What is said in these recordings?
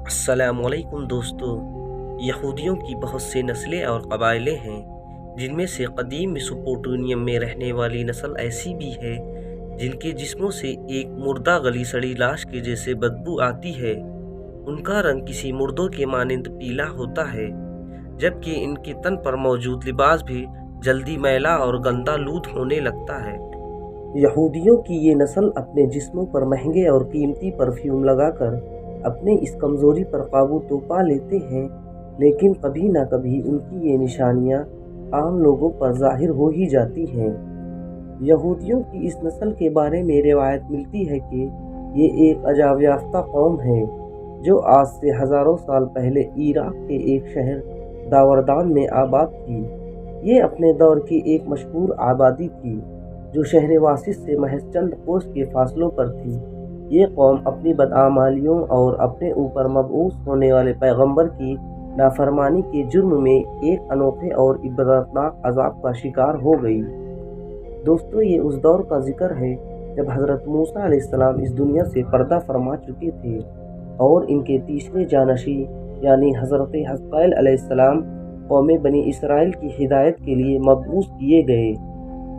अस्सलाम वालेकुम दोस्तों। यहूदियों की बहुत सी नस्लें और कबाइलें हैं, जिनमें से कदीम मेसोपोटामिया में रहने वाली नस्ल ऐसी भी है जिनके जिस्मों से एक मुर्दा गली सड़ी लाश के जैसे बदबू आती है। उनका रंग किसी मुर्दों के मानिंद पीला होता है, जबकि इनके तन पर मौजूद लिबास भी जल्दी मैला और गंदा लूद होने लगता है। यहूदियों की ये नस्ल अपने जिस्मों पर महंगे और कीमती परफ्यूम लगाकर अपने इस कमज़ोरी पर काबू तो पा लेते हैं, लेकिन कभी ना कभी उनकी ये निशानियां आम लोगों पर जाहिर हो ही जाती हैं। यहूदियों की इस नस्ल के बारे में रिवायत मिलती है कि ये एक अजाब याफ्ता कौम है जो आज से हज़ारों साल पहले इराक के एक शहर दावरदान में आबाद थी। ये अपने दौर की एक मशहूर आबादी थी जो शहर वासिस से महज चंद कोस के फासलों पर थी। ये कौम अपनी बदआमालियों और अपने ऊपर मबऊस होने वाले पैगंबर की नाफरमानी के जुर्म में एक अनोखे और इबरतनाक अजाब का शिकार हो गई। दोस्तों, ये उस दौर का जिक्र है जब हज़रत मूसा अलैहिस्सलाम इस दुनिया से पर्दा फरमा चुके थे और इनके तीसरे जानशी यानी हज़रत हज़क़ैल अलैहिस्सलाम कौम बनी इसराइल की हिदायत के लिए मबऊस किए गए।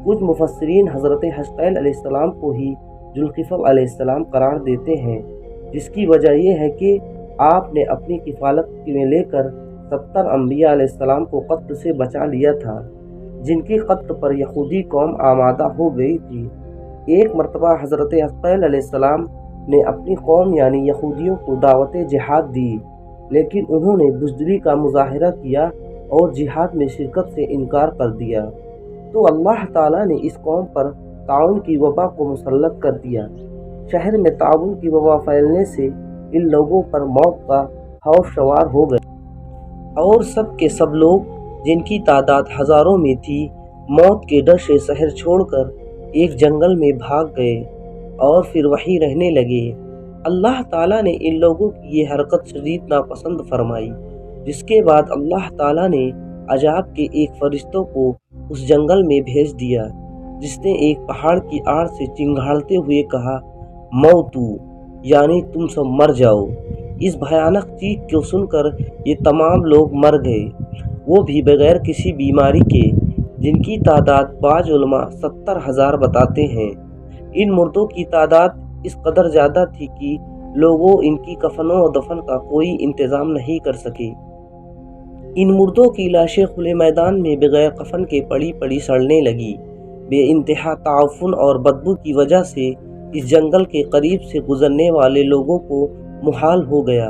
कुछ मुफस्सिरीन हज़रत हज़क़ैल अलैहिस्सलाम को ही जुल्किफ़ल अलैहिस्सलाम करार देते हैं, जिसकी वजह यह है कि आपने अपनी किफ़ालत में लेकर 70 अंबिया अलैहिस्सलाम को क़त्ल से बचा लिया था, जिनकी क़त्ल पर यहूदी कौम आमादा हो गई थी। एक मरतबा हज़रत हज़क़ैल अलैहिस्सलाम ने अपनी कौम यानी यहूदियों को दावत जिहाद दी, लेकिन उन्होंने बुज़दिली का मुज़ाहरा किया और जिहाद में शिरकत से इनकार कर दिया। तो अल्लाह ताला ने इस कौम पर ताउन की वबा को मुसल्लत कर दिया। शहर में ताउन की वबा फैलने से इन लोगों पर मौत का खौफ सवार हो गया और सब के सब लोग, जिनकी तादाद हज़ारों में थी, मौत के डर से शहर छोड़कर एक जंगल में भाग गए और फिर वहीं रहने लगे। अल्लाह ताला ने इन लोगों की ये हरकत शदीद नापसंद फरमाई, जिसके बाद अल्लाह ताला ने अजाब के एक फरिश्तों को उस जंगल में भेज दिया, जिसने एक पहाड़ की आड़ से चिंगाड़ते हुए कहा, मौतू यानी तुम सब मर जाओ। इस भयानक चीख को सुनकर ये तमाम लोग मर गए, वो भी बगैर किसी बीमारी के, जिनकी तादाद बाज़ उलमा 70,000 बताते हैं। इन मुर्दों की तादाद इस कदर ज़्यादा थी कि लोगों इनकी कफनों और दफन का कोई इंतज़ाम नहीं कर सके। इन मुर्दों की लाशें खुले मैदान में बगैर कफन के पड़ी पड़ी सड़ने लगी। बेइंतहा ताउफुन और बदबू की वजह से इस जंगल के करीब से गुजरने वाले लोगों को मुहाल हो गया।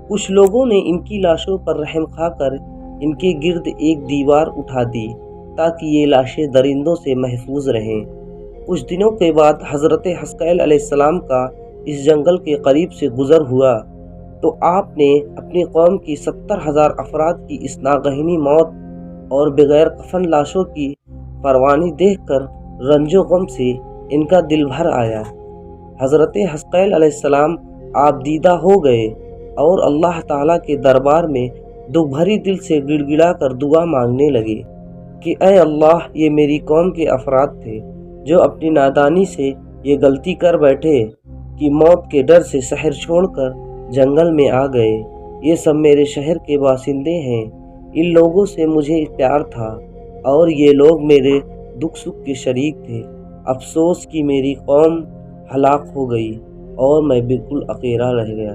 कुछ लोगों ने इनकी लाशों पर रहम खाकर इनके गिर्द एक दीवार उठा दी ताकि ये लाशें दरिंदों से महफूज रहें। कुछ दिनों के बाद हज़रत हज़क़ैल अलैहिस्सलाम का इस जंगल के करीब से गुज़र हुआ तो आपने अपनी कौम की 70,000 अफराद की इस नागहनी मौत और बगैर कफन लाशों की परवानी देखकर रंजो गम से इनका दिल भर आया। हज़रत हज़क़ैल अलैहिस्सलाम आबदीदा हो गए और अल्लाह ताला के दरबार में दुख भरी दिल से गिड़गिड़ा कर दुआ मांगने लगे कि ऐ अल्लाह, ये मेरी कौम के अफराद थे जो अपनी नादानी से ये गलती कर बैठे कि मौत के डर से शहर छोड़कर जंगल में आ गए। ये सब मेरे शहर के बासिंदे हैं। इन लोगों से मुझे प्यार था और ये लोग मेरे दुख सुख के शरीक थे। अफसोस कि मेरी कौम हलाक हो गई और मैं बिल्कुल अकेला रह गया।